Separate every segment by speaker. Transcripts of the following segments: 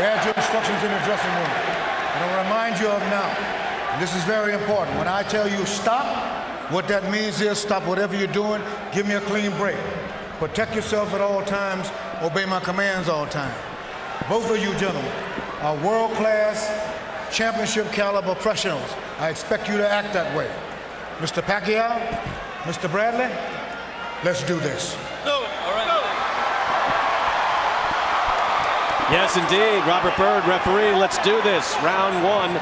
Speaker 1: had your instructions in the dressing room. And I'll remind you of now, and this is very important, when I tell you stop, what that means is stop whatever you're doing, give me a clean break. Protect yourself at all times, obey my commands all time. Both of you gentlemen are world-class, championship caliber professionals. I expect you to act that way. Mr. Pacquiao, Mr. Bradley, let's do this.
Speaker 2: All right.
Speaker 3: Yes, indeed. Robert Byrd, referee. Let's do this. Round one.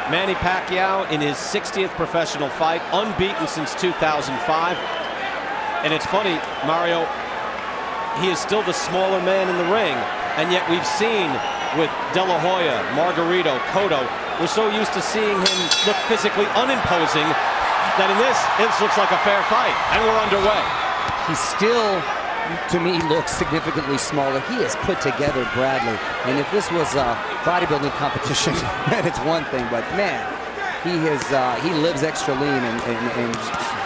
Speaker 3: Manny Pacquiao in his 60th professional fight, unbeaten since 2005. And it's funny, Mario, he is still the smaller man in the ring. And yet we've seen with De La Hoya, Margarito, Cotto, we're so used to seeing him look physically unimposing that in this looks like a fair fight. And we're underway.
Speaker 4: He still, to me, looks significantly smaller. He has put together Bradley. And if this was a bodybuilding competition, then it's one thing. But man, he lives extra lean and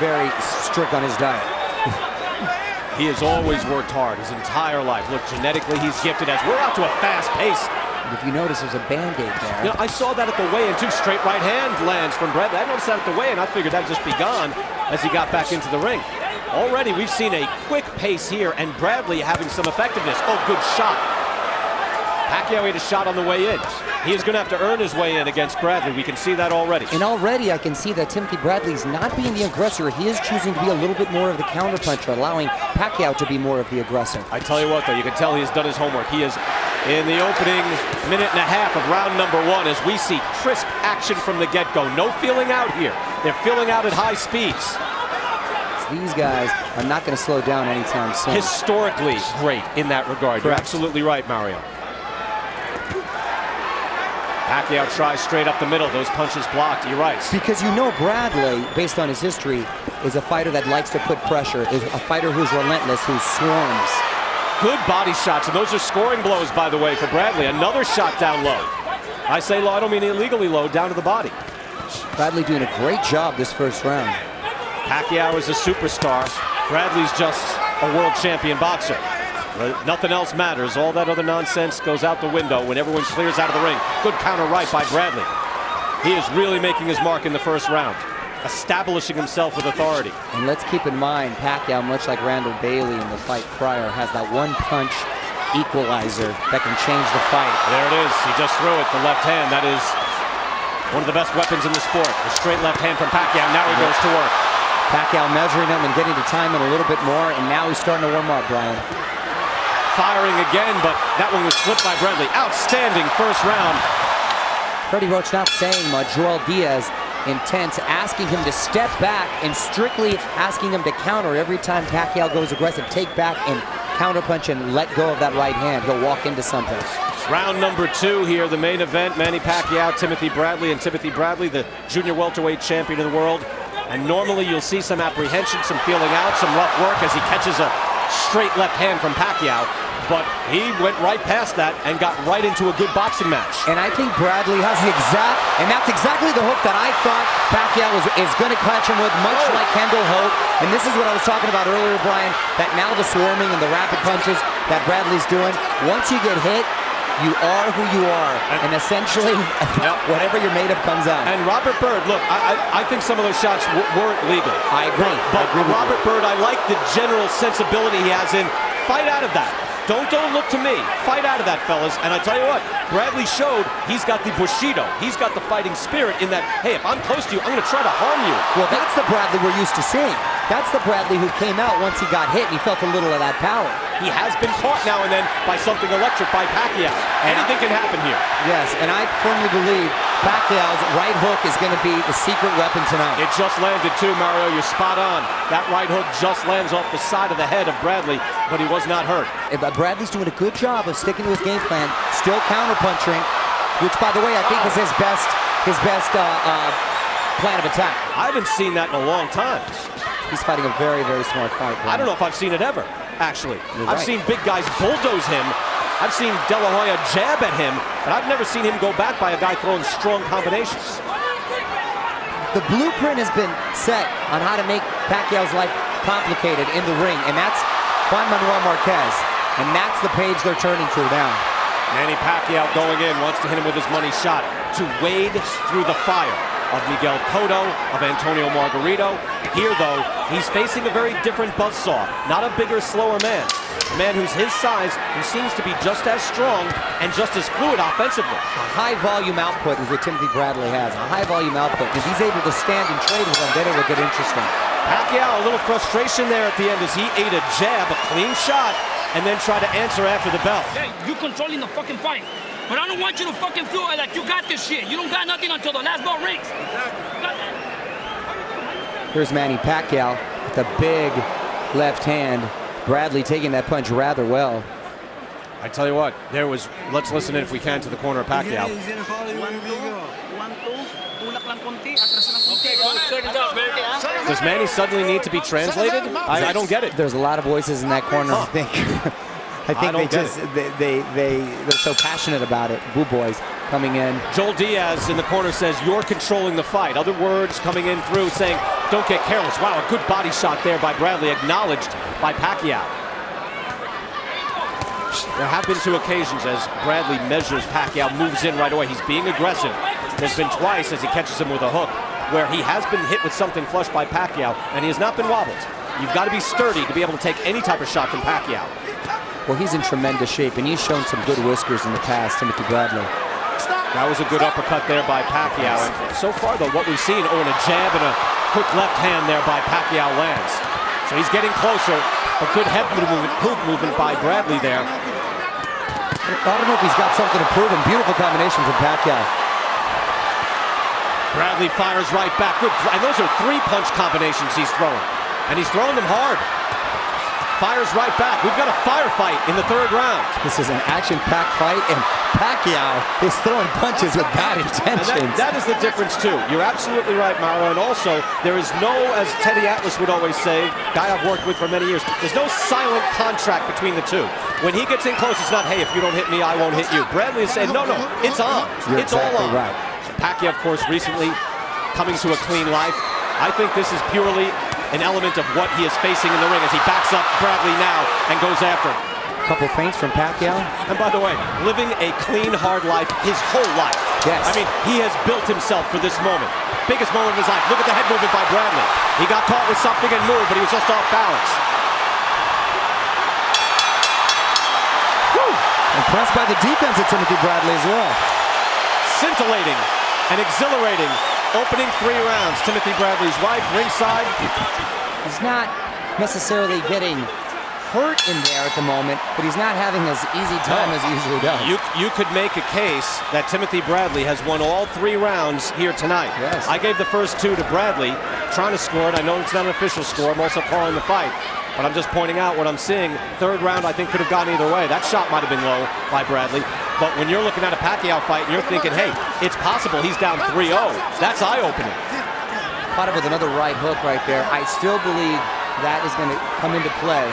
Speaker 4: very strict on his diet.
Speaker 3: He has always worked hard his entire life. Look, genetically, he's gifted as we're out to a fast pace.
Speaker 4: And if you notice, there's a Band-Aid there.
Speaker 3: You know, I saw that at the weigh-in, too. Straight right hand lands from Bradley. I noticed that at the weigh-in. I figured that'd just be gone as he got back into the ring. Already, we've seen a quick pace here, and Bradley having some effectiveness. Oh, good shot. Pacquiao had a shot on the way in. He is going to have to earn his way in against Bradley. We can see that already.
Speaker 4: And already I can see that Timothy Bradley's not being the aggressor. He is choosing to be a little bit more of the counterpuncher, allowing Pacquiao to be more of the aggressor.
Speaker 3: I tell you what, though, you can tell he has done his homework. He is in the opening minute and a half of round number one as we see crisp action from the get-go. No feeling out here. They're feeling out at high speeds.
Speaker 4: These guys are not going to slow down anytime soon.
Speaker 3: Historically great in that regard. You're absolutely right, Mario. Pacquiao tries straight up the middle. Those punches blocked. You're right.
Speaker 4: Because you know Bradley, based on his history, is a fighter that likes to put pressure, is a fighter who's relentless, who swarms.
Speaker 3: Good body shots, and those are scoring blows, by the way, for Bradley. Another shot down low. I say low, I don't mean illegally low, down to the body.
Speaker 4: Bradley doing a great job this first round.
Speaker 3: Pacquiao is a superstar. Bradley's just a world champion boxer. Nothing else matters. All that other nonsense goes out the window when everyone clears out of the ring. Good counter right by Bradley. He is really making his mark in the first round, establishing himself with authority.
Speaker 4: And let's keep in mind, Pacquiao, much like Randall Bailey in the fight prior, has that one punch equalizer that can change the fight.
Speaker 3: There it is. He just threw it. The left hand. That is one of the best weapons in the sport. The straight left hand from Pacquiao. Now he goes to work.
Speaker 4: Pacquiao measuring him and getting the time in a little bit more, and now he's starting to warm up, Brian.
Speaker 3: Firing again, but that one was flipped by Bradley. Outstanding first round.
Speaker 4: Freddie Roach not saying much. Joel Diaz intense, asking him to step back and strictly asking him to counter every time Pacquiao goes aggressive. Take back and counterpunch and let go of that right hand. He'll walk into something.
Speaker 3: Round number two here, the main event. Manny Pacquiao, Timothy Bradley, and Timothy Bradley, the junior welterweight champion of the world. And normally you'll see some apprehension, some feeling out, some rough work as he catches a straight left hand from Pacquiao. But he went right past that and got right into a good boxing match.
Speaker 4: And I think Bradley has the that's exactly the hook that I thought Pacquiao is going to catch him with, much like Kendall Hope. And this is what I was talking about earlier, Brian, that now the swarming and the rapid punches that Bradley's doing, once you get hit, you are who you are, and essentially, whatever you're made of comes out.
Speaker 3: And Robert Byrd, look, I think some of those shots weren't legal.
Speaker 4: I agree.
Speaker 3: But Robert Byrd, I like the general sensibility he has in fight out of that. Don't look to me. Fight out of that, fellas. And I tell you what, Bradley showed he's got the Bushido. He's got the fighting spirit in that, hey, if I'm close to you, I'm going to try to harm you.
Speaker 4: Well, that's the Bradley we're used to seeing. That's the Bradley who came out once he got hit and he felt a little of that power.
Speaker 3: He has been caught now and then by something electric by Pacquiao. Anything can happen here.
Speaker 4: Yes, and I firmly believe Pacquiao's right hook is going to be the secret weapon tonight.
Speaker 3: It just landed too, Mario. You're spot on. That right hook just lands off the side of the head of Bradley, but he was not hurt.
Speaker 4: Bradley's doing a good job of sticking to his game plan, still counterpunching, which, by the way, I think is his best plan of attack.
Speaker 3: I haven't seen that in a long time.
Speaker 4: He's fighting a very, very smart fight.
Speaker 3: I don't know if I've seen it ever, actually. I've
Speaker 4: right.
Speaker 3: seen big guys bulldoze him. I've seen De La Hoya jab at him, but I've never seen him go back by a guy throwing strong combinations.
Speaker 4: The blueprint has been set on how to make Pacquiao's life complicated in the ring, and that's Juan Manuel Marquez. And that's the page they're turning to now.
Speaker 3: Manny Pacquiao going in, wants to hit him with his money shot to wade through the fire of Miguel Cotto, of Antonio Margarito. Here, though, he's facing a very different buzzsaw, not a bigger, slower man. A man who's his size, who seems to be just as strong and just as fluid offensively.
Speaker 4: A high-volume output is what Timothy Bradley has, a high-volume output. If he's able to stand and trade with him, then it will get interesting.
Speaker 3: Pacquiao, a little frustration there at the end as he ate a jab, a clean shot, and then tried to answer after the bell.
Speaker 2: Hey, you controlling the fucking fight. But I don't want you to fucking feel like you got this shit. You don't got nothing until the last bell rings.
Speaker 4: Here's Manny Pacquiao with a big left hand. Bradley taking that punch rather well.
Speaker 3: I tell you what, let's listen in if we can to the corner of Pacquiao. Does Manny suddenly need to be translated? I don't get it.
Speaker 4: There's a lot of voices in that corner, I think. I think they're so passionate about it. Boo boys coming in.
Speaker 3: Joel Diaz in the corner says, you're controlling the fight. Other words coming in through saying, don't get careless. Wow, a good body shot there by Bradley, acknowledged by Pacquiao. There have been two occasions as Bradley measures Pacquiao, moves in right away. He's being aggressive. There's been twice as he catches him with a hook where he has been hit with something flush by Pacquiao and he has not been wobbled. You've got to be sturdy to be able to take any type of shot from Pacquiao.
Speaker 4: Well, he's in tremendous shape, and he's shown some good whiskers in the past, Timothy Bradley.
Speaker 3: That was a good uppercut there by Pacquiao. And so far, though, what we've seen, and a jab and a quick left hand there by Pacquiao lands. So he's getting closer. A good head movement by Bradley there.
Speaker 4: I don't know if he's got something to prove him. Beautiful combination from Pacquiao.
Speaker 3: Bradley fires right back. Good. And those are three-punch combinations he's throwing. And he's throwing them hard. Fires right back. We've got a firefight in the third round.
Speaker 4: This is an action-packed fight, and Pacquiao is throwing punches with bad intentions.
Speaker 3: That is the difference, too. You're absolutely right, Mauro. And also, there is no, as Teddy Atlas would always say, guy I've worked with for many years, there's no silent contract between the two. When he gets in close, it's not, hey, if you don't hit me, I won't hit you. Bradley is saying, no, it's on. It's all on.
Speaker 4: Right.
Speaker 3: Pacquiao, of course, recently coming to a clean life. I think this is purely an element of what he is facing in the ring as he backs up Bradley now and goes after him.
Speaker 4: Couple feints from Pacquiao.
Speaker 3: And by the way, living a clean, hard life his whole life.
Speaker 4: Yes.
Speaker 3: I mean, he has built himself for this moment. Biggest moment of his life. Look at the head movement by Bradley. He got caught with something and moved, but he was just off balance.
Speaker 4: Woo! Impressed by the defense of Timothy Bradley as well.
Speaker 3: Scintillating and exhilarating opening 3 rounds. Timothy Bradley's wife ringside.
Speaker 4: He's not necessarily getting hurt in there at the moment, but he's not having as easy time as he usually does.
Speaker 3: You could make a case that Timothy Bradley has won all 3 rounds here tonight.
Speaker 4: Yes.
Speaker 3: I gave the first 2 to Bradley, trying to score it. I know it's not an official score. I'm also calling the fight. But I'm just pointing out what I'm seeing. 3rd round, I think, could have gone either way. That shot might have been low by Bradley. But when you're looking at a Pacquiao fight and you're thinking, hey, it's possible he's down 3-0, that's eye-opening.
Speaker 4: Caught up with another right hook right there. I still believe that is going to come into play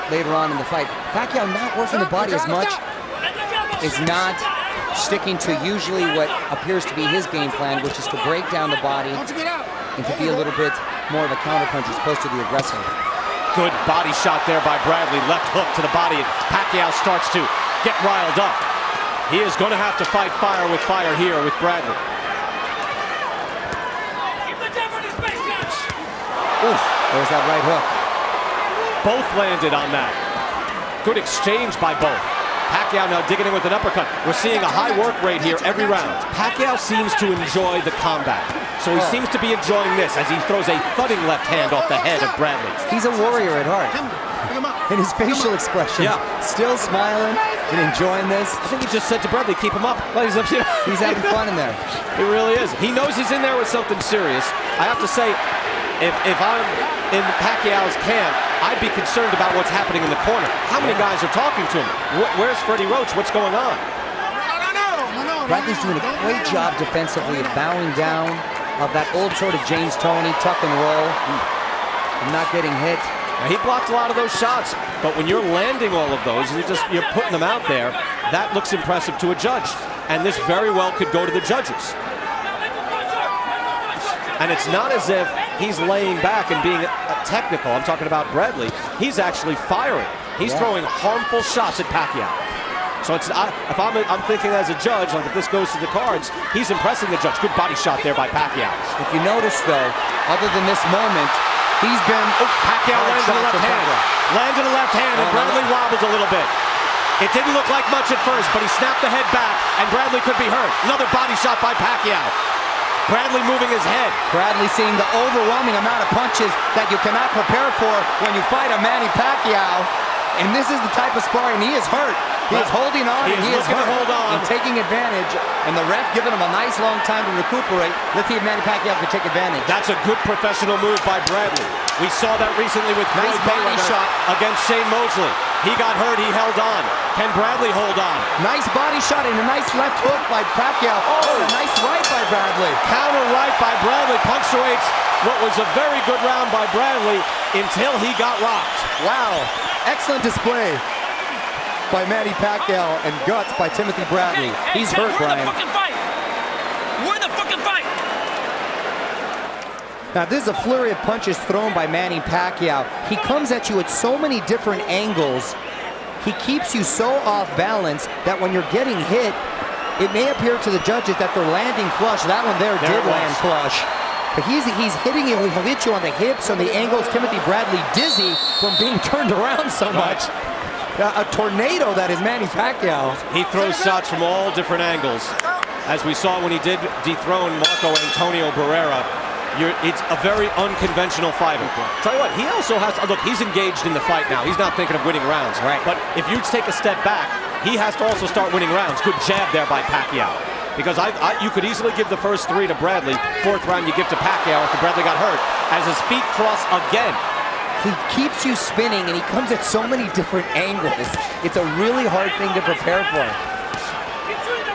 Speaker 4: later on in the fight. Pacquiao not working the body as much, is not sticking to usually what appears to be his game plan, which is to break down the body and to be a little bit more of a counterpuncher as opposed to the aggressor.
Speaker 3: Good body shot there by Bradley. Left hook to the body, and Pacquiao starts to get riled up. He is going to have to fight fire with fire here with Bradley.
Speaker 4: Oof, there's that right hook.
Speaker 3: Both landed on that. Good exchange by both. Pacquiao now digging in with an uppercut. We're seeing a high work rate here every round. Pacquiao seems to enjoy the combat. So he seems to be enjoying this as he throws a thudding left hand off the head of Bradley.
Speaker 4: He's a warrior at heart. And his facial expression, still smiling and enjoying this.
Speaker 3: I think he just said to Bradley, keep him up. Well,
Speaker 4: he's having fun in there.
Speaker 3: He really is. He knows he's in there with something serious. I have to say, if I'm in Pacquiao's camp, I'd be concerned about what's happening in the corner. How many guys are talking to him? Where's Freddie Roach? What's going on?
Speaker 4: Bradley's doing a great job defensively of bowing down, of that old sort of James Toney tuck and roll, and not getting hit.
Speaker 3: Now, he blocked a lot of those shots, but when you're landing all of those and you're putting them out there, that looks impressive to a judge. And this very well could go to the judges. And it's not as if he's laying back and being technical. I'm talking about Bradley. He's actually firing. He's throwing harmful shots at Pacquiao. So it's if I'm thinking as a judge, like if this goes to the cards, he's impressing the judge. Good body shot there by Pacquiao.
Speaker 4: If you notice, though, other than this moment, he's been...
Speaker 3: Pacquiao lands in the left hand. Lands in the left hand, and Bradley wobbles a little bit. It didn't look like much at first, but he snapped the head back, and Bradley could be hurt. Another body shot by Pacquiao. Bradley moving his head.
Speaker 4: Bradley seeing the overwhelming amount of punches that you cannot prepare for when you fight a Manny Pacquiao. And this is the type of sparring. He is hurt. He is holding on.
Speaker 3: He is
Speaker 4: hurt
Speaker 3: hold on.
Speaker 4: and taking advantage. And the ref giving him a nice long time to recuperate. Let's see if Manny Pacquiao can take advantage.
Speaker 3: That's a good professional move by Bradley. We saw that recently with
Speaker 4: Nice body shot
Speaker 3: against Shane Mosley. He got hurt. He held on. Can Bradley hold on?
Speaker 4: Nice body shot and a nice left hook by Pacquiao. Oh, and a nice right by Bradley.
Speaker 3: Counter right by Bradley punctuates what was a very good round by Bradley until he got rocked.
Speaker 4: Wow. Excellent display by Manny Pacquiao and guts by Timothy Bradley. He's hurt, Brian.
Speaker 2: Win the fucking fight. Win the fucking fight.
Speaker 4: Now, this is a flurry of punches thrown by Manny Pacquiao. He comes at you at so many different angles. He keeps you so off balance that when you're getting hit, it may appear to the judges that they're landing flush. That one there did land flush. But he's hitting you. He'll hit you on the hips, on the angles. Timothy Bradley dizzy from being turned around so much. A tornado that is Manny Pacquiao.
Speaker 3: He throws shots from all different angles. As we saw when he did dethrone Marco Antonio Barrera, it's a very unconventional fighter. Tell you what, he also has, look, he's engaged in the fight now. He's not thinking of winning rounds.
Speaker 4: Right.
Speaker 3: But if you take a step back, he has to also start winning rounds. Good jab there by Pacquiao. Because you could easily give the first 3 to Bradley. 4th round you give to Pacquiao after Bradley got hurt. As his feet cross again.
Speaker 4: He keeps you spinning, and he comes at so many different angles. It's a really hard thing to prepare for.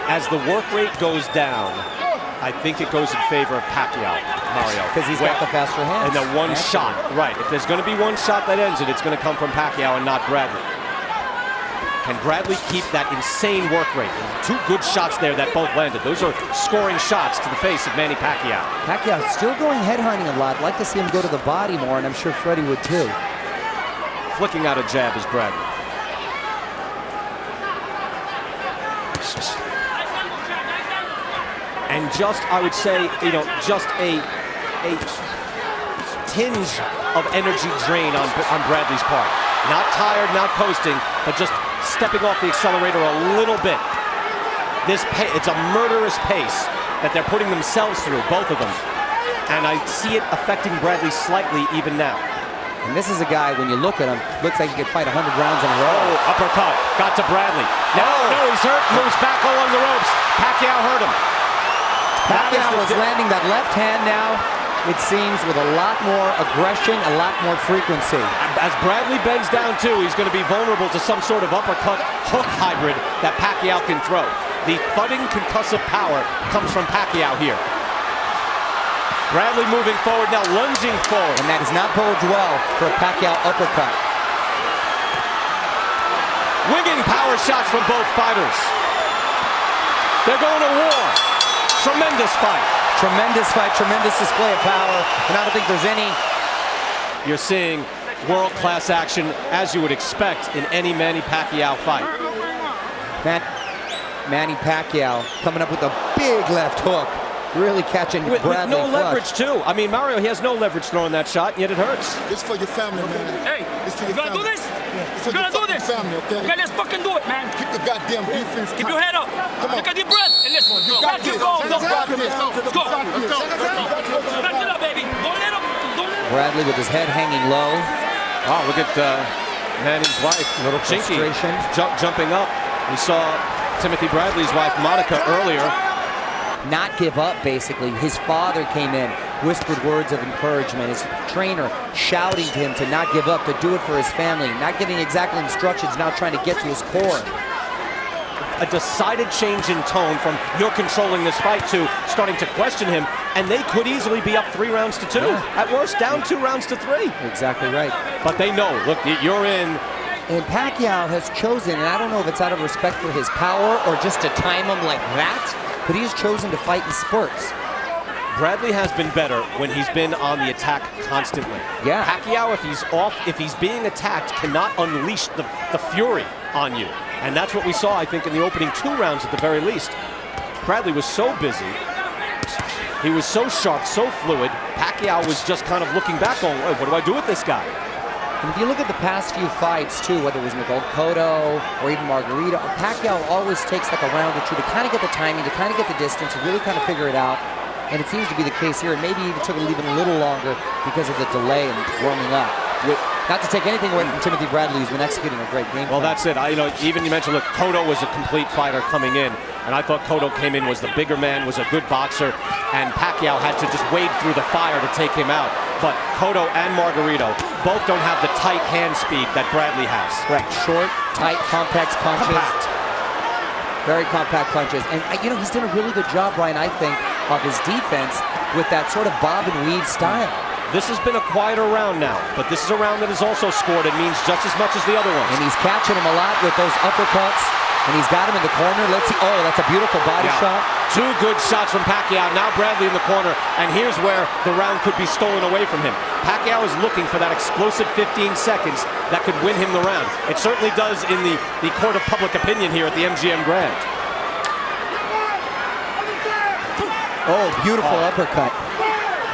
Speaker 3: As the work rate goes down, I think it goes in favor of Pacquiao, Mario.
Speaker 4: Because he's got the faster hands.
Speaker 3: And the one shot, right. If there's going to be one shot that ends it, it's going to come from Pacquiao and not Bradley. Can Bradley keep that insane work rate? 2 good shots there that both landed. Those are scoring shots to the face of Manny Pacquiao.
Speaker 4: Pacquiao still going head hunting a lot. I'd like to see him go to the body more, and I'm sure Freddie would too.
Speaker 3: Flicking out a jab is Bradley. And just, I would say, just a tinge of energy drain on Bradley's part. Not tired, not coasting, but just stepping off the accelerator a little bit. It's a murderous pace that they're putting themselves through, both of them. And I see it affecting Bradley slightly even now.
Speaker 4: And this is a guy, when you look at him, looks like he could fight 100 rounds in a row.
Speaker 3: Oh, uppercut, got to Bradley. No, he's hurt, moves back along the ropes. Pacquiao hurt him.
Speaker 4: Pacquiao was landing that left hand now, it seems, with a lot more aggression, a lot more frequency.
Speaker 3: As Bradley bends down too, he's going to be vulnerable to some sort of uppercut hook hybrid that Pacquiao can throw. The thudding concussive power comes from Pacquiao here. Bradley moving forward now, lunging forward.
Speaker 4: And that does not bode well for a Pacquiao uppercut.
Speaker 3: Winging power shots from both fighters. They're going to war. Tremendous fight.
Speaker 4: Tremendous fight, tremendous display of power, and I don't think there's any...
Speaker 3: You're seeing world-class action, as you would expect in any Manny Pacquiao fight.
Speaker 4: Manny Pacquiao coming up with a big left hook, really catching Bradley
Speaker 3: with no
Speaker 4: flush.
Speaker 3: leverage, too. I mean, Mario, he has no leverage throwing that shot, and yet it hurts.
Speaker 5: It's for your family, man.
Speaker 2: Hey,
Speaker 5: It's for
Speaker 2: you
Speaker 5: your
Speaker 2: gonna do
Speaker 5: family.
Speaker 2: this?
Speaker 5: It's
Speaker 2: You
Speaker 5: for
Speaker 2: gonna
Speaker 5: your
Speaker 2: do this?
Speaker 5: family, okay?
Speaker 2: Okay, let's fucking do it, man.
Speaker 5: Keep the goddamn defense
Speaker 2: Keep
Speaker 5: tight.
Speaker 2: your head up.
Speaker 5: Come on.
Speaker 2: Take a deep breath, and let's go.
Speaker 5: got this.
Speaker 2: Let's go.
Speaker 5: You got this.
Speaker 2: Let's go. Back it up, baby. Don't let him. Don't let him.
Speaker 4: Bradley with his head hanging low.
Speaker 3: Oh, look at Manny's wife,
Speaker 4: Little
Speaker 3: Chinky,
Speaker 4: frustration.
Speaker 3: jumping up. We saw Timothy Bradley's wife, Monica, earlier.
Speaker 4: Not give up, basically. His father came in, whispered words of encouragement. His trainer shouting to him to not give up, to do it for his family. Not giving exactly instructions, now trying to get to his core.
Speaker 3: A decided change in tone from "you're controlling this fight" to starting to question him, and they could easily be up 3 rounds to 2.
Speaker 4: Yeah.
Speaker 3: At worst, down 2 rounds to 3.
Speaker 4: Exactly right.
Speaker 3: But they know, look, you're in.
Speaker 4: And Pacquiao has chosen, and I don't know if it's out of respect for his power or just to time him like that, but he has chosen to fight in spurts.
Speaker 3: Bradley has been better when he's been on the attack constantly.
Speaker 4: Yeah.
Speaker 3: Pacquiao, if he's being attacked, cannot unleash the fury on you. And that's what we saw, I think, in the opening 2 rounds at the very least. Bradley was so busy. He was so sharp, so fluid. Pacquiao was just kind of looking back going, what do I do with this guy?
Speaker 4: And if you look at the past few fights, too, whether it was Miguel Cotto or even Margarito, Pacquiao always takes like a round or two to kind of get the timing, to kind of get the distance, to really kind of figure it out. And it seems to be the case here, and maybe even took it even a little longer because of the delay and warming up. Not to take anything away from Timothy Bradley, who's been executing a great game.
Speaker 3: Well, that's it. Even you mentioned, look, Cotto was a complete fighter coming in, and I thought Cotto came in, was the bigger man, was a good boxer, and Pacquiao had to just wade through the fire to take him out. But Cotto and Margarito both don't have the tight hand speed that Bradley has.
Speaker 4: Correct. Short, tight, compact punches.
Speaker 3: Compact.
Speaker 4: Very compact punches. And, he's done a really good job, Brian, I think, of his defense with that sort of bob and weave style.
Speaker 3: This has been a quieter round now, but this is a round that has also scored and means just as much as the other ones.
Speaker 4: And he's catching him a lot with those uppercuts, and he's got him in the corner. Let's see. Oh, that's a beautiful body shot.
Speaker 3: 2 good shots from Pacquiao. Now Bradley in the corner, and here's where the round could be stolen away from him. Pacquiao is looking for that explosive 15 seconds that could win him the round. It certainly does in the court of public opinion here at the MGM Grand.
Speaker 4: Oh, beautiful uppercut.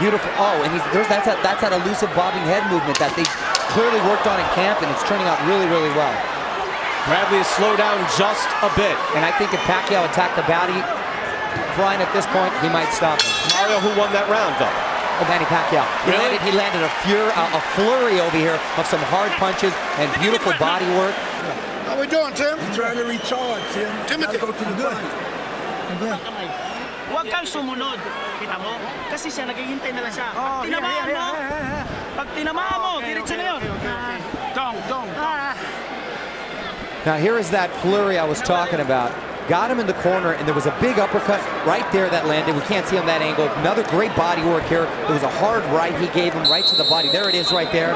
Speaker 4: Beautiful. Oh, and that's that elusive bobbing head movement that they clearly worked on in camp, and it's turning out really, really well.
Speaker 3: Bradley has slowed down just a bit.
Speaker 4: And I think if Pacquiao attacked the body, Brian, at this point, he might stop him.
Speaker 3: Mario, who won that round, though?
Speaker 4: Oh, Manny Pacquiao.
Speaker 3: Really?
Speaker 4: He landed a flurry over here of some hard punches and beautiful body work.
Speaker 1: How we doing, Tim?
Speaker 5: He's trying to recharge, Tim.
Speaker 1: Timothy.
Speaker 5: Gotta go to the body.
Speaker 6: Huwag kang sumunod. Kita mo? Kasi siya, naghihintay na lang siya. Pag tinamaan mo, pag tinamaan mo, diretso na yun. Dong.
Speaker 4: Now here is that flurry I was talking about. Got him in the corner, and there was a big uppercut right there that landed. We can't see on that angle. Another great body work here. There was a hard right he gave him right to the body. There it is right there.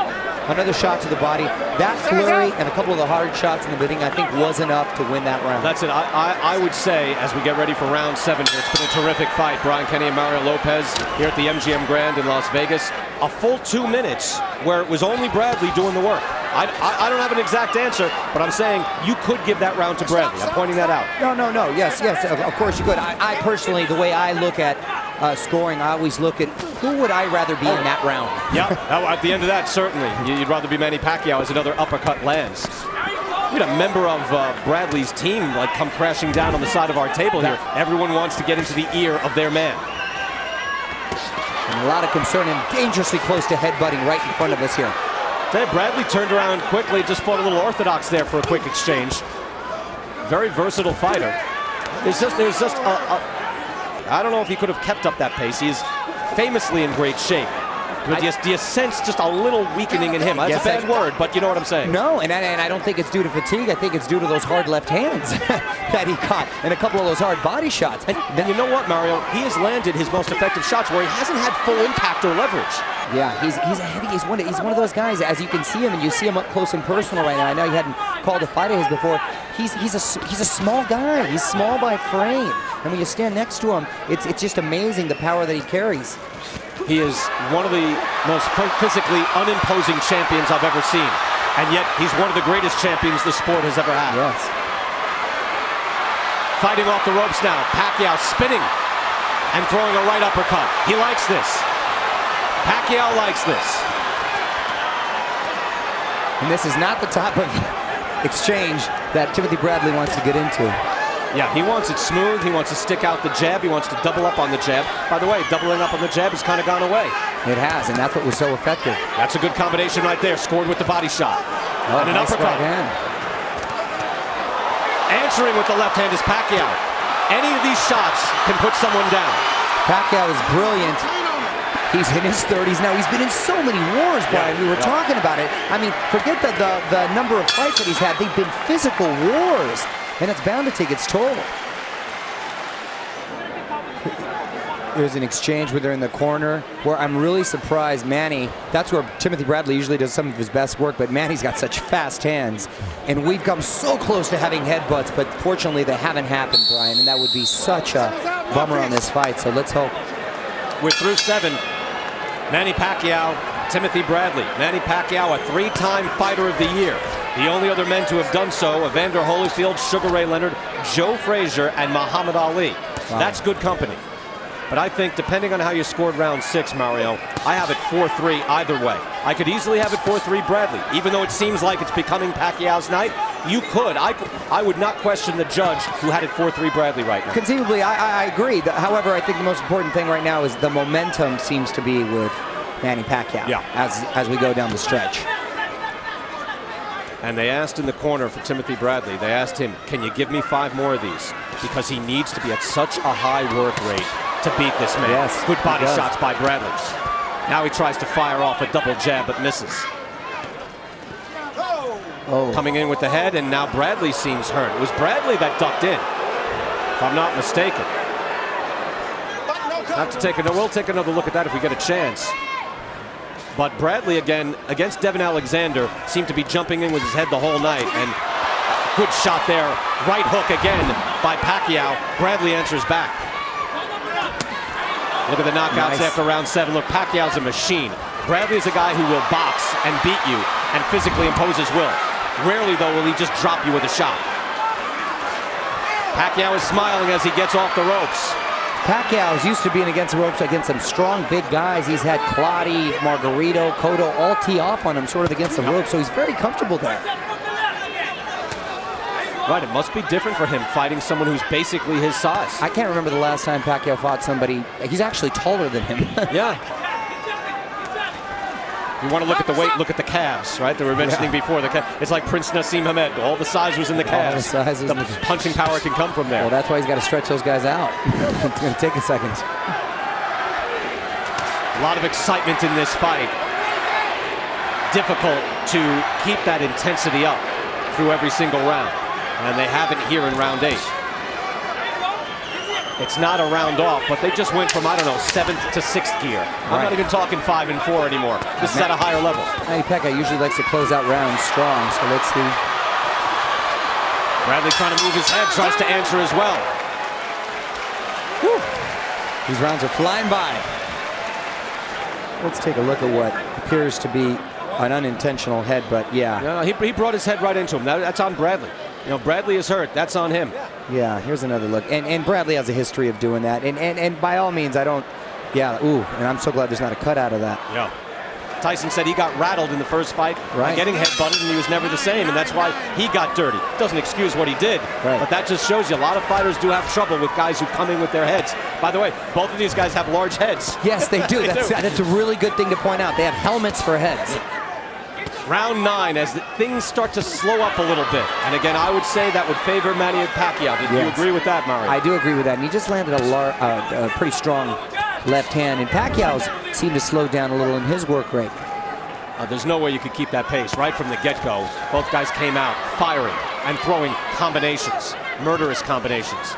Speaker 4: Another shot to the body. That flurry and a couple of the hard shots in the beginning, I think, was enough to win that round.
Speaker 3: That's it. I would say, as we get ready for round 7 here, it's been a terrific fight. Brian Kenny and Mario Lopez here at the MGM Grand in Las Vegas. A full 2 minutes where it was only Bradley doing the work. I don't have an exact answer, but I'm saying you could give that round to Bradley. I'm pointing that out.
Speaker 4: No. Yes, of course you could. I personally, the way I look at scoring, I always look at who would I rather be in that round.
Speaker 3: Yeah, at the end of that, certainly. You'd rather be Manny Pacquiao as another uppercut lands. We had a member of Bradley's team come crashing down on the side of our table here. Everyone wants to get into the ear of their man.
Speaker 4: And a lot of concern and dangerously close to headbutting right in front of us here.
Speaker 3: Bradley turned around quickly, just fought a little orthodox there for a quick exchange. Very versatile fighter. There's just I don't know if he could have kept up that pace. He is famously in great shape. But do you sense just a little weakening in him? That's a bad word, but you know what I'm saying.
Speaker 4: No, and I don't think it's due to fatigue. I think it's due to those hard left hands that he caught and a couple of those hard body shots.
Speaker 3: And then you know what, Mario? He has landed his most effective shots where he hasn't had full impact or leverage.
Speaker 4: Yeah, he's a heavy. He's one of those guys. As you can see him, and you see him up close and personal right now. I know he hadn't called a fight of his before. He's a small guy. He's small by frame, and when you stand next to him, it's just amazing the power that he carries.
Speaker 3: He is one of the most physically unimposing champions I've ever seen, and yet he's one of the greatest champions the sport has ever had.
Speaker 4: Yes.
Speaker 3: Fighting off the ropes now. Pacquiao spinning and throwing a right uppercut. He likes this. Pacquiao likes this.
Speaker 4: And this is not the type of exchange that Timothy Bradley wants to get into.
Speaker 3: Yeah, he wants it smooth. He wants to stick out the jab. He wants to double up on the jab. By the way, doubling up on the jab has kind of gone away.
Speaker 4: It has, and that's what was so effective.
Speaker 3: That's a good combination right there. Scored with the body shot. And an
Speaker 4: nice
Speaker 3: uppercut.
Speaker 4: right hand.
Speaker 3: Answering with the left hand is Pacquiao. Any of these shots can put someone down.
Speaker 4: Pacquiao is brilliant. He's in his 30s now. He's been in so many wars, Brian. We were talking about it. I mean, forget the number of fights that he's had. They've been physical wars, and it's bound to take its toll. There's an exchange where they're in the corner where I'm really surprised Manny, that's where Timothy Bradley usually does some of his best work, but Manny's got such fast hands. And we've come so close to having headbutts, but fortunately they haven't happened, Brian, and that would be such a bummer on this fight, so let's hope.
Speaker 3: We're through 7. Manny Pacquiao, Timothy Bradley. Manny Pacquiao, a 3-time Fighter of the Year. The only other men to have done so, Evander Holyfield, Sugar Ray Leonard, Joe Frazier, and Muhammad Ali. Wow. That's good company. But I think, depending on how you scored round 6, Mario, I have it 4-3 either way. I could easily have it 4-3 Bradley. Even though it seems like it's becoming Pacquiao's night, you could. I would not question the judge who had it 4-3 Bradley right now.
Speaker 4: Conceivably, I agree. However, I think the most important thing right now is the momentum seems to be with Manny Pacquiao as we go down the stretch.
Speaker 3: And they asked in the corner for Timothy Bradley, they asked him, can you give me 5 more of these? Because he needs to be at such a high work rate to beat this man.
Speaker 4: Yes,
Speaker 3: good body shots by Bradley. Now he tries to fire off a double jab but misses. Coming in with the head, and now Bradley seems hurt. It was Bradley that ducked in, if I'm not mistaken. We'll take another look at that if we get a chance. But Bradley, again, against Devin Alexander, seemed to be jumping in with his head the whole night. And good shot there. Right hook again by Pacquiao. Bradley answers back. Look at the knockouts after round 7. Look, Pacquiao's a machine. Bradley is a guy who will box and beat you and physically impose his will. Rarely, though, will he just drop you with a shot. Pacquiao is smiling as he gets off the ropes.
Speaker 4: Pacquiao is used to being against the ropes against some strong big guys. He's had Clottey, Margarito, Cotto all tee off on him sort of against the ropes, so he's very comfortable there.
Speaker 3: Right, it must be different for him fighting someone who's basically his size.
Speaker 4: I can't remember the last time Pacquiao fought somebody. He's actually taller than him.
Speaker 3: Yeah. If you want to look at the weight, look at the calves, right? They were mentioning before. It's like Prince Nassim Hamed. All the size was in the calves. The punching power can come from there.
Speaker 4: Well, that's why he's got to stretch those guys out. It's going to take a second.
Speaker 3: A lot of excitement in this fight. Difficult to keep that intensity up through every single round. And they have it here in round 8. It's not a round off, but they just went from, I don't know, 7th to 6th gear. I'm not even talking 5 and 4 anymore. This is at a higher level.
Speaker 4: Manny Pacquiao usually likes to close out rounds strong, so let's see.
Speaker 3: Bradley trying to move his head, tries to answer as well.
Speaker 4: Whew. These rounds are flying by. Let's take a look at what appears to be an unintentional head, but yeah.
Speaker 3: No, he brought his head right into him. That's on Bradley. You know, Bradley is hurt. That's on him.
Speaker 4: Yeah, here's another look. And Bradley has a history of doing that. And by all means, I don't, and I'm so glad there's not a cut out of that.
Speaker 3: Yeah. Tyson said he got rattled in the first fight by getting headbutted, and he was never the same, and that's why he got dirty. Doesn't excuse what he did, but that just shows you a lot of fighters do have trouble with guys who come in with their heads. By the way, both of these guys have large heads.
Speaker 4: Yes, they do. That's a really good thing to point out. They have helmets for heads.
Speaker 3: Round 9, as things start to slow up a little bit. And again, I would say that would favor Manny Pacquiao. Did you agree with that, Mario?
Speaker 4: I do agree with that. And he just landed a pretty strong left hand. And Pacquiao's seemed to slow down a little in his work rate.
Speaker 3: There's no way you could keep that pace right from the get-go. Both guys came out firing and throwing combinations, murderous combinations.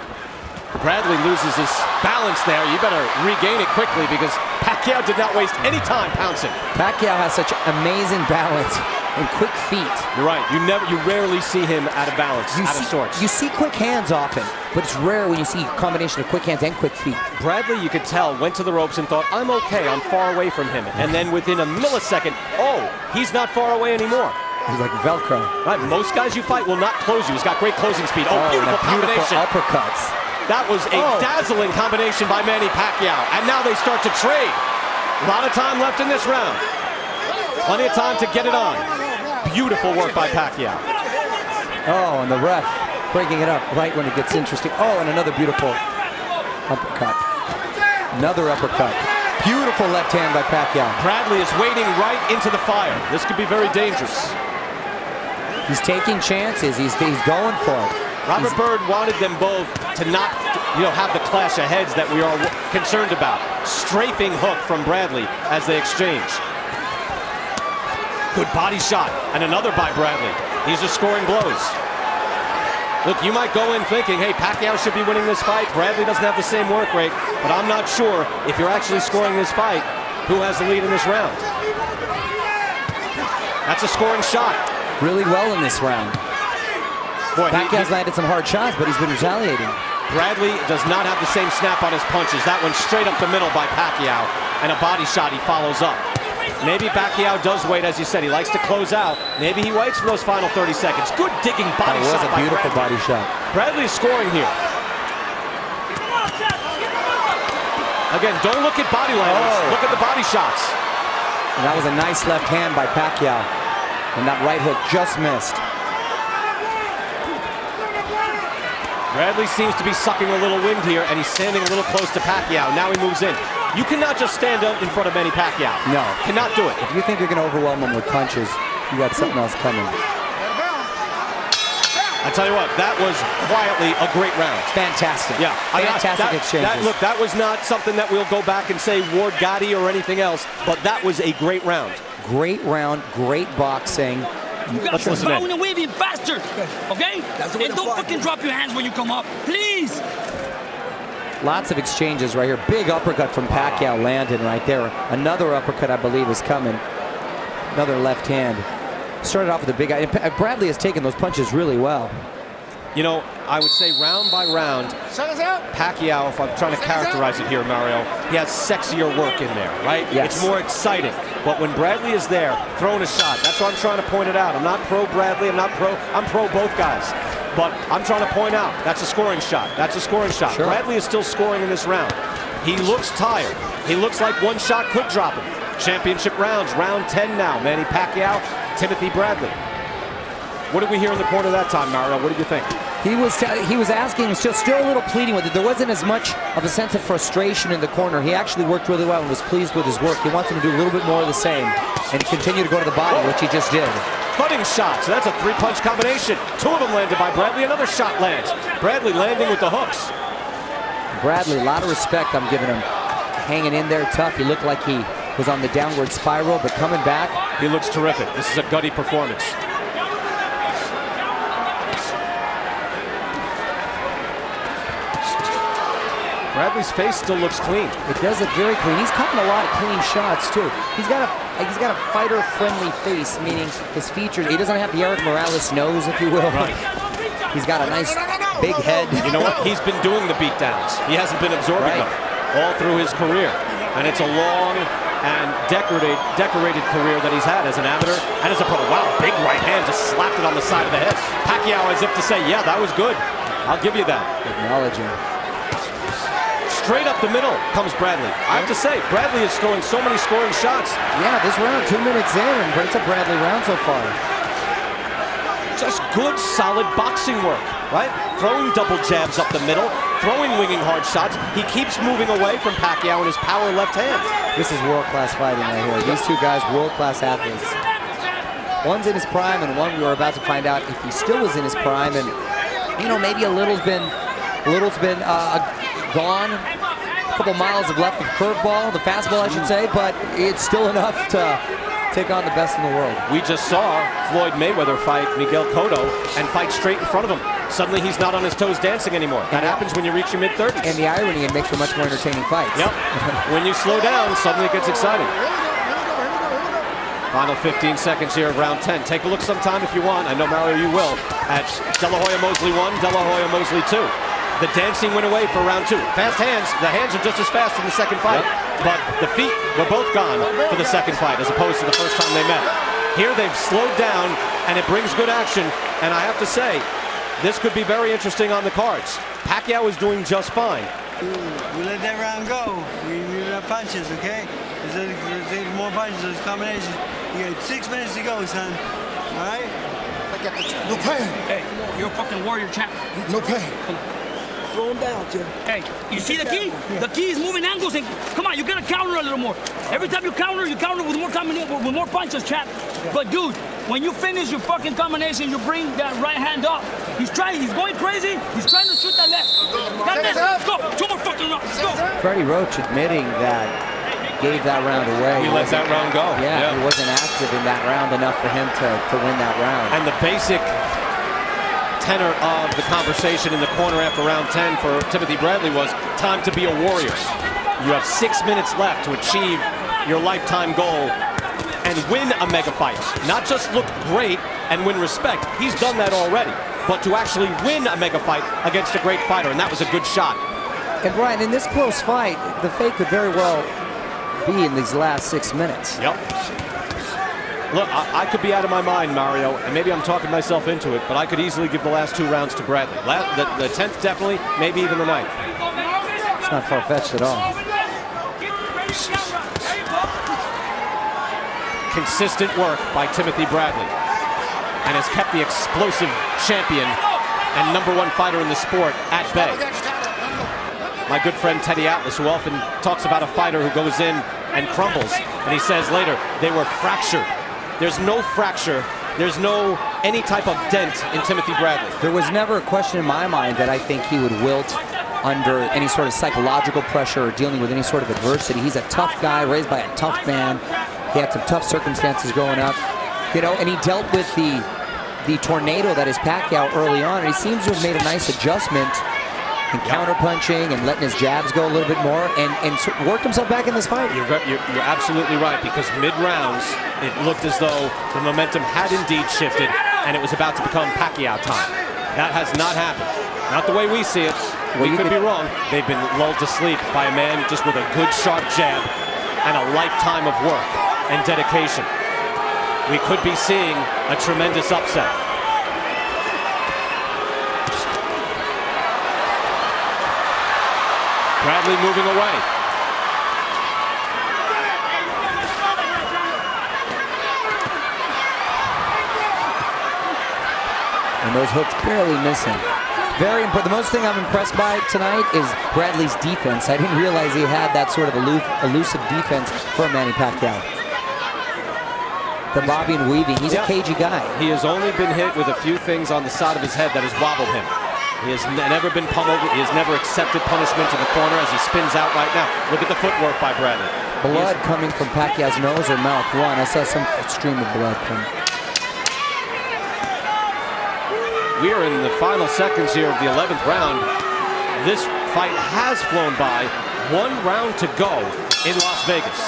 Speaker 3: Bradley loses his balance there. You better regain it quickly because Pacquiao did not waste any time pouncing.
Speaker 4: Pacquiao has such amazing balance and quick feet.
Speaker 3: You're right. You rarely see him out of balance, out of sorts.
Speaker 4: You see quick hands often, but it's rare when you see a combination of quick hands and quick feet.
Speaker 3: Bradley, you could tell, went to the ropes and thought, I'm okay, I'm far away from him. And then within a millisecond, oh, he's not far away anymore.
Speaker 4: He's like Velcro.
Speaker 3: Right, most guys you fight will not close you. He's got great closing speed. Oh, beautiful combination.
Speaker 4: Uppercuts.
Speaker 3: That was a dazzling combination by Manny Pacquiao. And now they start to trade. A lot of time left in this round. Plenty of time to get it on. Beautiful work by Pacquiao.
Speaker 4: Oh, and the ref breaking it up right when it gets interesting. Oh, and another beautiful uppercut. Another uppercut. Beautiful left hand by Pacquiao.
Speaker 3: Bradley is wading right into the fire. This could be very dangerous.
Speaker 4: He's taking chances. He's going for it.
Speaker 3: Robert Byrd wanted them both to not, have the clash of heads that we are concerned about. Strafing hook from Bradley as they exchange. Good body shot, and another by Bradley. These are scoring blows. Look, you might go in thinking, hey, Pacquiao should be winning this fight. Bradley doesn't have the same work rate, but I'm not sure if you're actually scoring this fight, who has the lead in this round. That's a scoring shot.
Speaker 4: Really well in this round.
Speaker 3: Boy,
Speaker 4: Pacquiao's landed some hard shots, but he's been retaliating.
Speaker 3: Bradley does not have the same snap on his punches. That one straight up the middle by Pacquiao, and a body shot he follows up. Maybe Pacquiao does wait, as you said. He likes to close out. Maybe he waits for those final 30 seconds. Good digging body shot by Bradley.
Speaker 4: That was a beautiful body shot.
Speaker 3: Bradley is scoring here. Again, don't look at body language. Look at the body shots.
Speaker 4: And that was a nice left hand by Pacquiao. And that right hook just missed.
Speaker 3: Bradley seems to be sucking a little wind here, and he's standing a little close to Pacquiao. Now he moves in. You cannot just stand up in front of Manny Pacquiao.
Speaker 4: No.
Speaker 3: Cannot do it.
Speaker 4: If you think you're going to overwhelm him with punches, you got something else coming.
Speaker 3: I tell you what, that was quietly a great round.
Speaker 4: Fantastic.
Speaker 3: Yeah.
Speaker 4: Fantastic exchanges.
Speaker 3: Look, that was not something that we'll go back and say Ward Gotti or anything else, but that was a great round.
Speaker 4: Great round, great boxing.
Speaker 2: You gotta start bowing and waving faster, okay? And don't fucking drop your hands when you come up, please.
Speaker 4: Lots of exchanges right here. Big uppercut from Pacquiao landing right there. Another uppercut, I believe, is coming. Another left hand. Started off with a big eye. And Bradley has taken those punches really well.
Speaker 3: You know, I would say round by round, Pacquiao, if I'm trying to characterize it here, Mario, he has sexier work in there, right?
Speaker 4: Yes.
Speaker 3: It's more exciting. But when Bradley is there, throwing a shot, that's why I'm trying to point it out. I'm not pro Bradley, I'm pro both guys. But I'm trying to point out, that's a scoring shot. That's a scoring shot.
Speaker 4: Sure.
Speaker 3: Bradley is still scoring in this round. He looks tired. He looks like one shot could drop him. Championship rounds, round 10 now. Manny Pacquiao, Timothy Bradley. What did we hear in the corner that time, Mario? What did you think?
Speaker 4: He was asking, still a little pleading with it. There wasn't as much of a sense of frustration in the corner. He actually worked really well and was pleased with his work. He wants him to do a little bit more of the same and continue to go to the body, which he just did.
Speaker 3: Footing shots. That's a three-punch combination. Two of them landed by Bradley. Another shot lands. Bradley landing with the hooks.
Speaker 4: Bradley, a lot of respect I'm giving him. Hanging in there tough. He looked like he was on the downward spiral, but coming back.
Speaker 3: He looks terrific. This is a gutty performance. Bradley's face still looks clean.
Speaker 4: It does look very clean. He's cutting a lot of clean shots too. He's got a fighter-friendly face, meaning his features. He doesn't have the Eric Morales nose, if you will.
Speaker 3: Right.
Speaker 4: He's got a nice big head.
Speaker 3: You know what? He's been doing the beatdowns. He hasn't been absorbing them all through his career, and it's a long and decorated career that he's had as an amateur and as a pro. Wow, big right hand just slapped it on the side of the head. Pacquiao as if to say, yeah, that was good. I'll give you that.
Speaker 4: Acknowledging.
Speaker 3: Straight up the middle comes Bradley. I have to say, Bradley is throwing so many scoring shots.
Speaker 4: Yeah, this round, 2 minutes in, and it's a Bradley round so far.
Speaker 3: Just good, solid boxing work, right? Throwing double jabs up the middle, throwing winging hard shots. He keeps moving away from Pacquiao in his power left hand.
Speaker 4: This is world-class fighting right here. These two guys, world-class athletes. One's in his prime, and one we were about to find out if he still is in his prime. And you know, maybe a little's been gone. A couple miles of left of curveball, the fastball, I should say, but it's still enough to take on the best in the world.
Speaker 3: We just saw Floyd Mayweather fight Miguel Cotto and fight straight in front of him. Suddenly he's not on his toes dancing anymore. That happens when you reach your mid-30s.
Speaker 4: And the irony, it makes for much more entertaining fights.
Speaker 3: Yep. When you slow down, suddenly it gets exciting. Final 15 seconds here of round 10. Take a look sometime if you want. I know, Mario, you will. At De La Hoya Mosley 1, De La Hoya Mosley 2. The dancing went away for round 2. Fast hands. The hands are just as fast in the second fight. Yep. But the feet were both gone for the second fight as opposed to the first time they met. Here they've slowed down and it brings good action. And I have to say, this could be very interesting on the cards. Pacquiao is doing just fine.
Speaker 7: We let that round go. We let punches, okay? There's more punches, there's combinations. You got 6 minutes to go, son. All right?
Speaker 5: No pain.
Speaker 2: Hey, you're a fucking warrior champ.
Speaker 5: No pain.
Speaker 7: Throw him down, Jim.
Speaker 2: Hey, you see the key? The key is moving angles and come on, you gotta counter a little more. Every time you counter with more combination, with more punches, champ. But dude, when you finish your fucking combination, you bring that right hand up. He's going crazy. He's trying to shoot that left. Got this. Let's go. 2 more fucking rounds. Let's go.
Speaker 4: Freddie Roach admitting that gave that round away.
Speaker 3: He let that round go.
Speaker 4: Yeah, he wasn't active in that round enough for him to win that round.
Speaker 3: And the basic tenor of the conversation in the corner after round 10 for Timothy Bradley was time to be a warrior. You have 6 minutes left to achieve your lifetime goal and win a mega fight. Not just look great and win respect. He's done that already. but to actually win a mega fight against a great fighter, and that was a good shot.
Speaker 4: And Brian, in this close fight, the fate could very well be in these last 6 minutes.
Speaker 3: Yep. Look, I could be out of my mind, Mario, and maybe I'm talking myself into it, but I could easily give the last 2 rounds to Bradley. The 10th definitely, maybe even the 9th.
Speaker 4: It's not far-fetched at all.
Speaker 3: Consistent work by Timothy Bradley, and has kept the explosive champion and #1 fighter in the sport at bay. My good friend Teddy Atlas, who often talks about a fighter who goes in and crumbles, and he says later, they were fractured. There's no fracture, there's no any type of dent in Timothy Bradley.
Speaker 4: There was never a question in my mind that I think he would wilt under any sort of psychological pressure or dealing with any sort of adversity. He's a tough guy, raised by a tough man. He had some tough circumstances growing up, you know, and he dealt with the tornado that is Pacquiao early on, and he seems to have made a nice adjustment in counterpunching and letting his jabs go a little bit more, and worked himself back in this fight.
Speaker 3: You're absolutely right, because mid-rounds, it looked as though the momentum had indeed shifted, and it was about to become Pacquiao time. That has not happened. Not the way we see it. We could be wrong. They've been lulled to sleep by a man just with a good, sharp jab and a lifetime of work and dedication. We could be seeing a tremendous upset. Bradley moving away.
Speaker 4: And those hooks barely missing. Very important. The most thing I'm impressed by tonight is Bradley's defense. I didn't realize he had that sort of elusive defense for Manny Pacquiao. The bobbing and weaving. He's a cagey guy.
Speaker 3: He has only been hit with a few things on the side of his head that has wobbled him. He has never been pummeled. He has never accepted punishment in the corner as he spins out right now. Look at the footwork by Bradley.
Speaker 4: Blood coming from Pacquiao's nose or mouth. One, I saw some stream of blood come.
Speaker 3: We are in the final seconds here of the 11th round. This fight has flown by. 1 round to go in Las Vegas.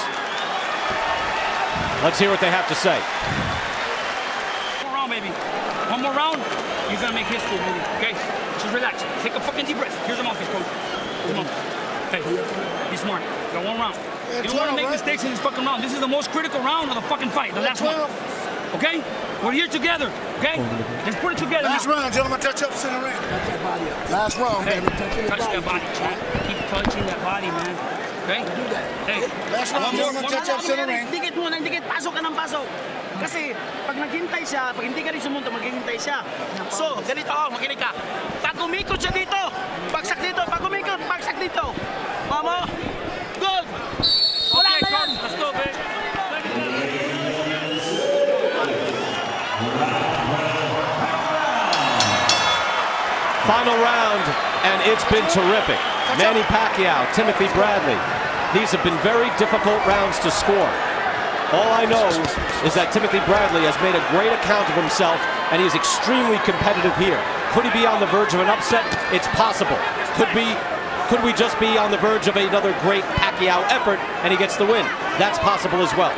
Speaker 3: Let's hear what they have to say.
Speaker 2: One more round, baby. One more round, you're gonna make history, baby. Okay? Just relax. Take a fucking deep breath. Here's a mouthpiece, coach. Here's a mouthpiece. Hey, be smart. You got 1 round. You don't want to make mistakes in this fucking round. This is the most critical round of the fucking fight. The last one. Okay? We're here together. Okay? Let's put it together.
Speaker 5: Last round, gentlemen. Touch up center ring. Last round, baby.
Speaker 2: Touch that body, Chad. Keep touching that body, man. Okay?
Speaker 5: Do that.
Speaker 2: Hey.
Speaker 5: Last round, gentlemen. Touch up center ring.
Speaker 6: Dikit mo, dikit. Pasok ka ng pasok. Kasi pag naghintay siya, pag hindi ka rin sumunta, maghihintay siya. So, ganito, makinig ka. Pag umikot siya dito, bagsak dito. Pag umikot, bagsak dito. Mamo? Good! Wala na yan!
Speaker 2: Let's go, babe.
Speaker 3: Final round, and it's been terrific. Manny Pacquiao, Timothy Bradley. These have been very difficult rounds to score. All I know is that Timothy Bradley has made a great account of himself, and he's extremely competitive here. Could he be on the verge of an upset? It's possible. Could we just be on the verge of another great Pacquiao effort, and he gets the win? That's possible as well.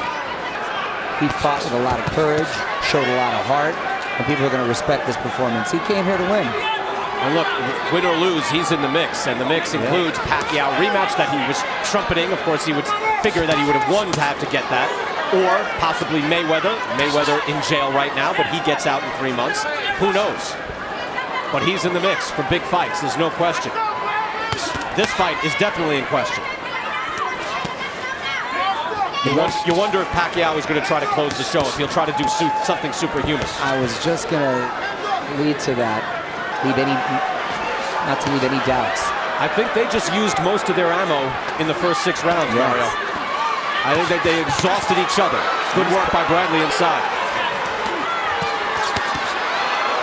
Speaker 4: He fought with a lot of courage, showed a lot of heart, and people are going to respect this performance. He came here to win.
Speaker 3: And look, win or lose, he's in the mix, and the mix includes Pacquiao rematch that he was trumpeting. Of course, he would figure that he would have won to have to get that. Or possibly Mayweather. Mayweather in jail right now, but he gets out in 3 months. Who knows? But he's in the mix for big fights, there's no question. This fight is definitely in question. You wonder if Pacquiao is going to try to close the show, if he'll try to do something superhuman.
Speaker 4: I was just going to lead to that. Not to leave any doubts.
Speaker 3: I think they just used most of their ammo in the first 6 rounds, Mario. I think that they exhausted each other. Good work by Bradley inside.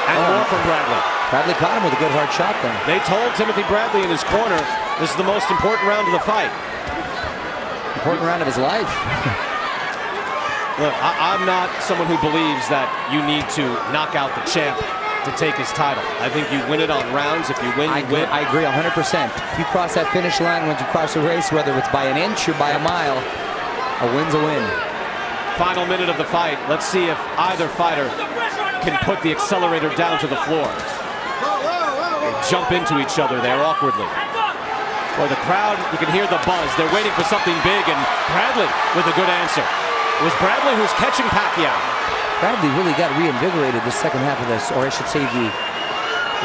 Speaker 3: And more from Bradley.
Speaker 4: Bradley caught him with a good hard shot there.
Speaker 3: They told Timothy Bradley in his corner, this is the most important round of the fight.
Speaker 4: Important round of his life.
Speaker 3: Look, I'm not someone who believes that you need to knock out the champ to take his title. I think you win it on rounds. If you win, you win.
Speaker 4: I agree 100%. If you cross that finish line, once you cross the race, whether it's by an inch or by a mile, a win's a win.
Speaker 3: Final minute of the fight. Let's see if either fighter can put the accelerator down to the floor. They jump into each other there awkwardly. Boy, the crowd, you can hear the buzz. They're waiting for something big, and Bradley with a good answer. It was Bradley who's catching Pacquiao.
Speaker 4: Bradley really got reinvigorated the second half of this, or I should say the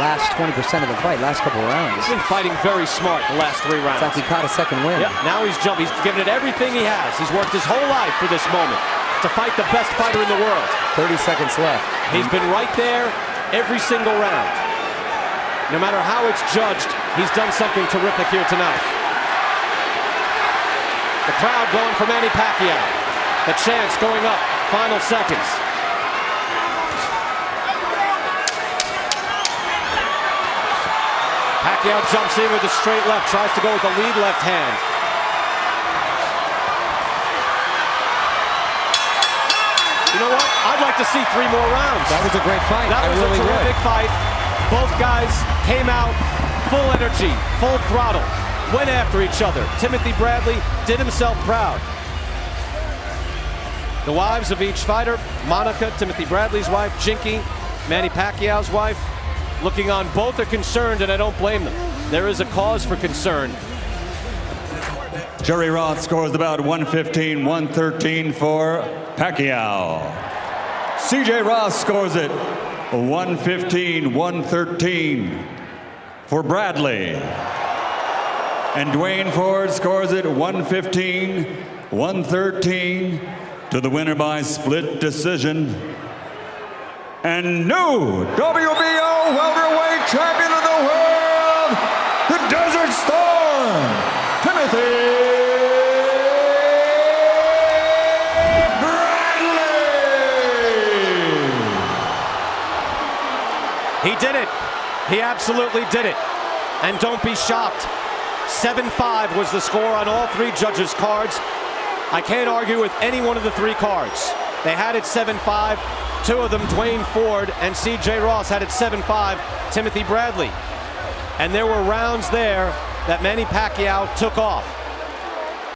Speaker 4: last 20% of the fight, last couple of rounds.
Speaker 3: He's been fighting very smart the last 3 rounds.
Speaker 4: It's like he caught a second win.
Speaker 3: Yeah, now he's jumped. He's given it everything he has. He's worked his whole life for this moment to fight the best fighter in the world.
Speaker 4: 30 seconds left.
Speaker 3: He's been right there every single round. No matter how it's judged, he's done something terrific here tonight. The crowd going for Manny Pacquiao. The chants going up. Final seconds. Pacquiao jumps in with a straight left, tries to go with the lead left hand. You know what? I'd like to see 3 more rounds.
Speaker 4: That was a great fight.
Speaker 3: That was
Speaker 4: really
Speaker 3: a terrific fight. Both guys came out full energy, full throttle, went after each other. Timothy Bradley did himself proud. The wives of each fighter, Monica, Timothy Bradley's wife, Jinky, Manny Pacquiao's wife, looking on, both are concerned, and I don't blame them. There is a cause for concern.
Speaker 8: Jerry Roth scores about 115-113 for Pacquiao. CJ Roth scores it 115-113 for Bradley. And Duane Ford scores it 115-113 to the winner by split decision. And new WBO Welterweight Champion of the World, the Desert Storm, Timothy
Speaker 3: He did it. He absolutely did it. And don't be shocked. 7-5 was the score on all 3 judges' cards. I can't argue with any one of the 3 cards. They had it 7-5. 2 of them, Duane Ford and CJ Ross, had it 7-5, Timothy Bradley. And there were rounds there that Manny Pacquiao took off.